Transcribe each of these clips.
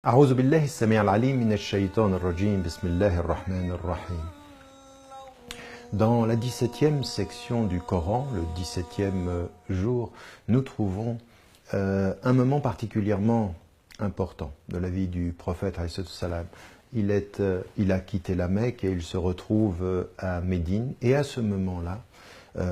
أعوذ بالله السميع العليم من الشيطان الرجيم بسم الله الرحمن الرحيم. Dans la 17e section du Coran, le 17e jour, nous trouvons un moment particulièrement important de la vie du prophète alayhi salam. Il a quitté la Mecque et il se retrouve à Médine. Et à ce moment-là,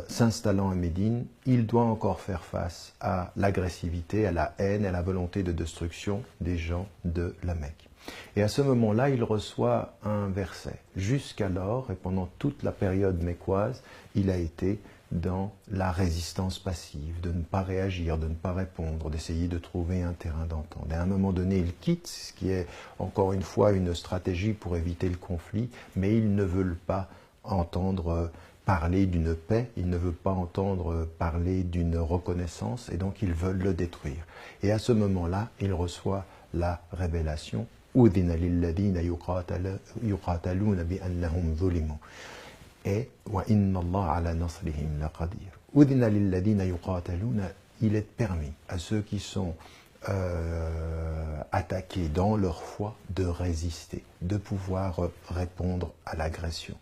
s'installant à Médine, il doit encore faire face à l'agressivité, à la haine, à la volonté de destruction des gens de la Mecque. Et à ce moment-là, il reçoit un verset. Jusqu'alors, et pendant toute la période mécoise, il a été dans la résistance passive, de ne pas réagir, de ne pas répondre, d'essayer de trouver un terrain d'entente. Et à un moment donné, il quitte, ce qui est encore une fois une stratégie pour éviter le conflit, mais ils ne veulent pas entendre parler d'une paix, ils ne veulent pas entendre parler d'une reconnaissance, et donc ils veulent le détruire. Et à ce moment-là, il reçoit la révélation أُذِنَ لِلَّذِينَ يُقَاتَلُونَ بِأَنَّهُمْ ظُلِمُوا et وَإِنَّ اللَّهَ عَلَى نَصْرِهِمْ لَقَدِيرٌ. أُذِنَ لِلَّذِينَ يُقَاتَلُونَ, il est permis à ceux qui sont attaqués dans leur foi de résister, de pouvoir répondre à l'agression.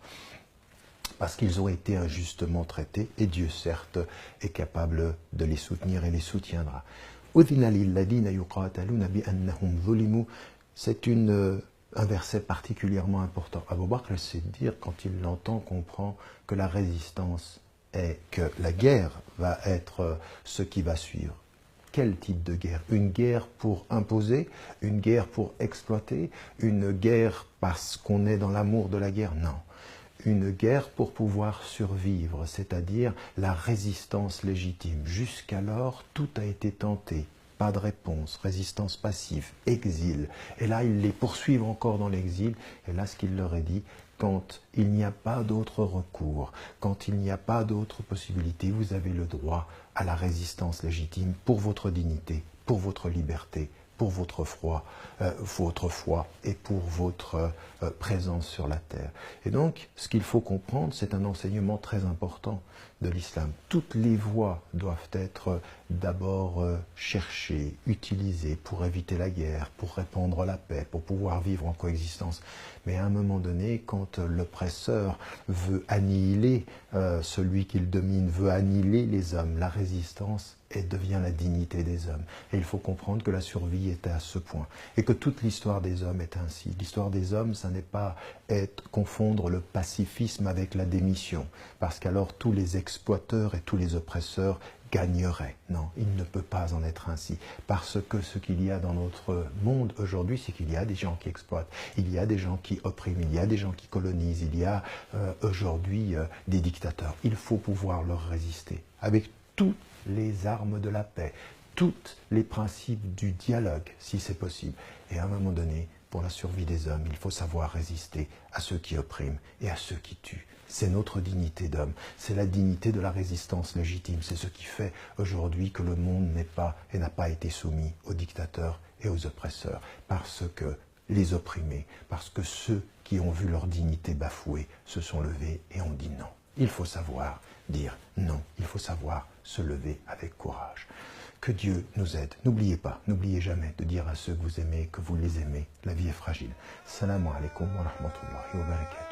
Parce qu'ils ont été injustement traités, et Dieu, certes, est capable de les soutenir et les soutiendra. C'est un verset particulièrement important. Abu Bakr al-Siddiq, quand il l'entend, comprend que la résistance est que la guerre va être ce qui va suivre. Quel type de guerre? Une guerre pour imposer? Une guerre pour exploiter? Une guerre parce qu'on est dans l'amour de la guerre? Non. Une guerre pour pouvoir survivre, c'est-à-dire la résistance légitime. Jusqu'alors, tout a été tenté. Pas de réponse, résistance passive, exil. Et là, ils les poursuivent encore dans l'exil. Et là, ce qu'il leur est dit, quand il n'y a pas d'autre recours, quand il n'y a pas d'autre possibilité, vous avez le droit à la résistance légitime pour votre dignité, pour votre liberté, pour votre foi et pour votre présence sur la terre. Et donc, ce qu'il faut comprendre, c'est un enseignement très important de l'islam. Toutes les voies doivent être d'abord cherchées, utilisées pour éviter la guerre, pour répandre la paix, pour pouvoir vivre en coexistence. Mais à un moment donné, quand l'oppresseur veut annihiler celui qu'il domine, veut annihiler les hommes, la résistance devient la dignité des hommes. Et il faut comprendre que la survie était à ce point. Et que toute l'histoire des hommes est ainsi. L'histoire des hommes, ça n'est pas confondre le pacifisme avec la démission. Parce qu'alors tous les exploiteurs et tous les oppresseurs gagneraient. Non, il ne peut pas en être ainsi. Parce que ce qu'il y a dans notre monde aujourd'hui, c'est qu'il y a des gens qui exploitent, il y a des gens qui oppriment, il y a des gens qui colonisent, il y a aujourd'hui des dictateurs. Il faut pouvoir leur résister. Avec toutes les armes de la paix, tous les principes du dialogue, si c'est possible. Et à un moment donné, pour la survie des hommes, il faut savoir résister à ceux qui oppriment et à ceux qui tuent. C'est notre dignité d'homme, c'est la dignité de la résistance légitime. C'est ce qui fait aujourd'hui que le monde n'est pas et n'a pas été soumis aux dictateurs et aux oppresseurs. Parce que les opprimés, parce que ceux qui ont vu leur dignité bafouée se sont levés et ont dit non. Il faut savoir dire non, il faut savoir se lever avec courage. Que Dieu nous aide. N'oubliez pas, n'oubliez jamais de dire à ceux que vous aimez que vous les aimez. La vie est fragile. Salam alaikum wa rahmatullahi wa barakatuh.